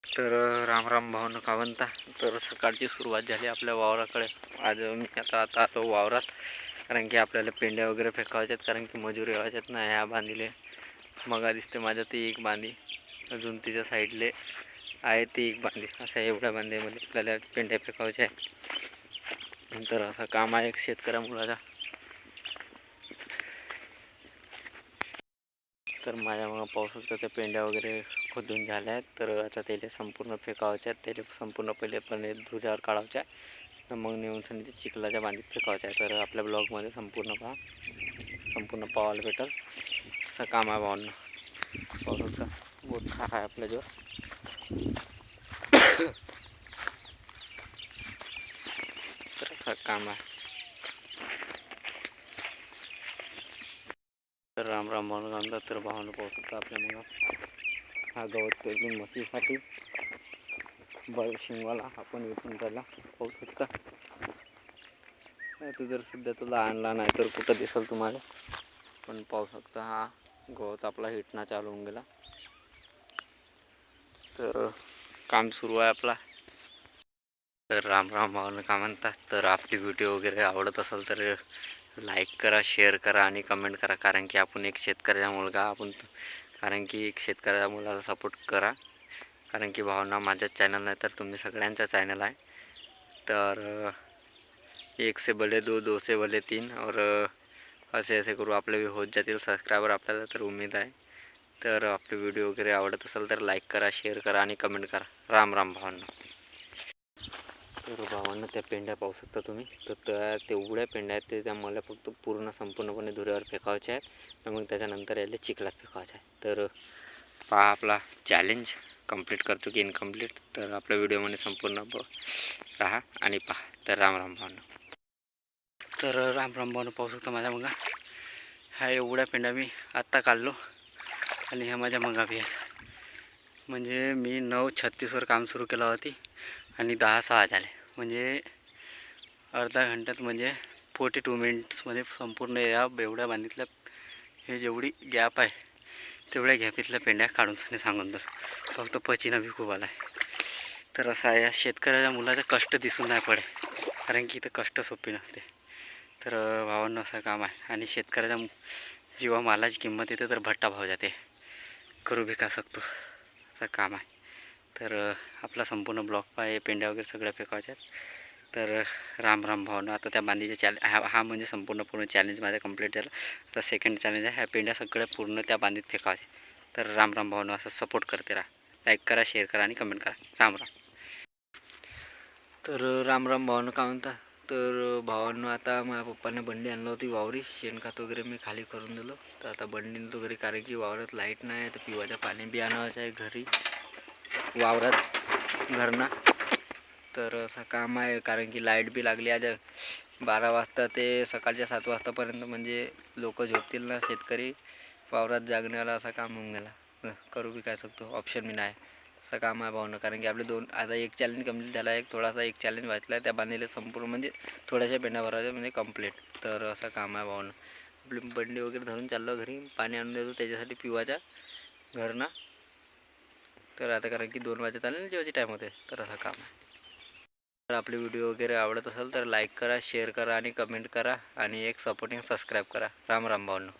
तर राम राम भावना का म्हणता. तर सकाळची सुरुवात झाली आपल्या वावराकडे. आज मी आता आलो वावरात, कारण की आपल्याला पेंड्या वगैरे फेकायच्यात, कारण की मजुरी व्हायच्यात ना ह्या बांधीले. मग दिसते माझ्या ती एक बांधी, अजून तिच्या साईडले आहे ती एक बांधी. अशा एवढ्या बांधीमध्ये आपल्याला पेंड्या फेकायच्या आहे. तर असं काम आहे एक शेतकऱ्या मुलाचा. तर माझ्या मग पावसाचं त्या पेंड्या वगैरे खोदून झाल्या आहेत. तर आता त्याला संपूर्ण फेकावायच्या आहेत. त्याला संपूर्ण पहिले पण धुऱ्यावर काढायच्या, मग नेऊन ते चिखलाच्या बांधीत फेकावायच्या आहे. तर आपल्या ब्लॉगमध्ये संपूर्ण पाहायला भेटल. असं काम आहे भावांना. पावसाचा मोठा आहे आपल्याजवळ. तर असं काम आहे. तर राम राम भावना. तर भावानं पावसाचा आपल्या मग हा गवत पेरून म्हशीसाठी बळ शिंगवाला आपण इथून त्याला पाहू शकता. आता जर सध्या तो लहान आहे तर कुठं दिसेल तुम्हाला, पण पाहू शकता हा गवत आपला हिटणा चालू होऊन गेला. तर काम सुरू आहे आपला. तर राम राम भावना का म्हणतात. तर आपली व्हिडिओ वगैरे आवडत असेल तर लाईक करा, शेअर करा आणि कमेंट करा, कारण की आपण एक शेतकऱ्याचा मुलगा कारण की एक शेतकऱ्याच्या मुलाला सपोर्ट करा, कारण की भावना माझ्याच चॅनल नाही तर तुम्ही सगळ्यांचा चॅनल आहे. तर एक से भले दो से भले तीन, और असे करू आपले होत जातील सबस्क्रायबर आपल्याला, तर उमेद आहे. तर आपले व्हिडिओ वगैरे आवडत असेल तर लाईक करा, शेअर करा आणि कमेंट करा. राम राम भावांना. तर भावांना त्या पेंड्या पाहू शकता तुम्ही. तर त्या तेवढ्या पेंड्या आहेत त्या मला फक्त संपूर्णपणे धुऱ्यावर फेकायच्या आहेत, मग त्याच्यानंतर याला चिखलात फेकायच्या आहे. तर पहा आपला चॅलेंज कंप्लीट करतो की इनकम्प्लीट. तर आपल्या व्हिडिओमध्ये संपूर्ण राहा आणि पहा. तर राम राम भावना. तर राम राम भावना पाहू शकता माझ्या मग ह्या एवढ्या पेंड्या मी आत्ता काढलो, आणि ह्या माझ्या मगा बी आहेत. म्हणजे मी 9:36वर काम सुरू केलं होती आणि 10:06 झाले. म्हणजे अर्धा घंट्यात, म्हणजे 42 मिनिट्समध्ये संपूर्ण या एवढ्या बांधीतल्या हे जेवढी गॅप आहे तेवढ्या गॅपीतल्या पेंड्या काढून सांगून तर फक्त पचिना बी खूप आला आहे. तर असं आहे, या शेतकऱ्याच्या मुलाचं कष्ट दिसून नाही पडे, कारण की इथं कष्ट सोपी नसते. तर भावांना असं काम आहे, आणि शेतकऱ्याच्या जेव्हा मालाची किंमत येते तर भट्टा भाव जाते, करू बी का शकतो, असं काम आहे. तर आपला संपूर्ण ब्लॉक पाय पेंड्या वगैरे सगळ्या फेकायच्यात. तर राम राम भावना. आता त्या बांधीचे हा म्हणजे पूर्ण चॅलेंज माझा कंप्लीट झाला. आता सेकंड चॅलेंज आहे, ह्या पेंड्या सगळ्या पूर्ण त्या बांधीत फेकायच्या. तर राम राम भावना. असं सपोर्ट करते राहा, लाईक करा, शेअर करा आणि कमेंट करा. राम राम. तर राम राम भावना का म्हणता. तर भावांनो, आता माझ्या पप्पाने बंडी आणली होती वावरी, शेणखत वगैरे मी खाली करून दिलं. तर आता बंडीनं वगैरे, कारण की वावरात लाईट नाही आहे, तर पिवायचं पाणी बी आणायचं आहे घरी वावरात घरना. तर असं काम आहे, कारण की लाईट बी लागली आज 12 वाजता ते सकाळच्या 7 वाजतापर्यंत. म्हणजे लोक झोपतील ना, शेतकरी वावरात जागण्याला. असा काम होऊन गेला, करू बी काय शकतो, ऑप्शन मी नाही. असं काम आहे भावना, कारण की आपले आता एक चॅलेंज कंप्लीट झाला, एक चॅलेंज वाचला आहे, त्या बांधलेले संपूर्ण म्हणजे थोड्याशा पेंड्या भरायच्या म्हणजे कंप्लीट. तर असं काम आहे भावना. आपली बंडी वगैरे धरून चाललो घरी, पाणी आणून देतो त्याच्यासाठी पिवायच्या घरना. तर आता कारण की 2 वाजत आले ना, जेवायचे टाईम होते. तर असं काम आहे. तर आपले व्हिडिओ वगैरे आवडत असेल तर लाईक करा, शेअर करा आणि कमेंट करा, आणि एक सपोर्टिंग सबस्क्राईब करा. राम राम भावना.